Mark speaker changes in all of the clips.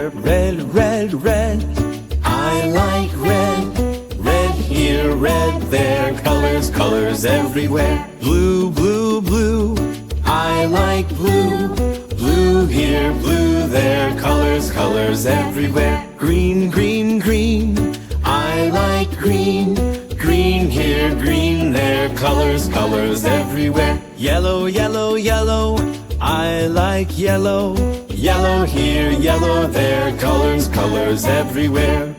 Speaker 1: there. Red, red, red, I like red. Red here, red there, colors, colors everywhere. Blue, blue, blue, I like blue. Blue here, blue there, colors, colors everywhere. Green, green, green, I like green. Green here, green there, colors, colors everywhere. Yellow, yellow, yellow, I like yellow. Yellow here, yellow there, colors, colors everywhere.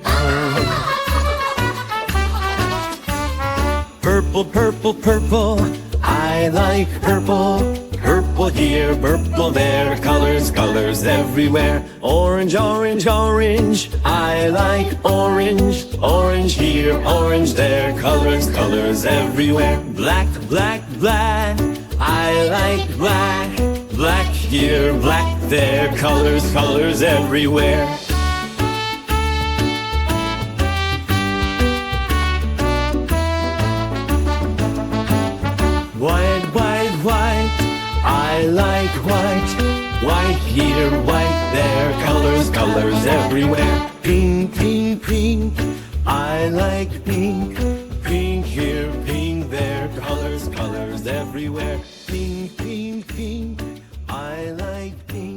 Speaker 1: Purple, purple, purple, I like purple. Purple here, purple there, colors, colors everywhere. Orange, orange, orange, I like orange. Orange here, orange there, colors, colors everywhere. Black, black, black, I like black. Black here, black there, colors, colors everywhere. White, white, white, I like white. White here, white there, colors, colors everywhere. Pink, pink, pink, I like pink. Pink here, pink there, colors, colors everywhere. Pink, pink, pink, I like pink.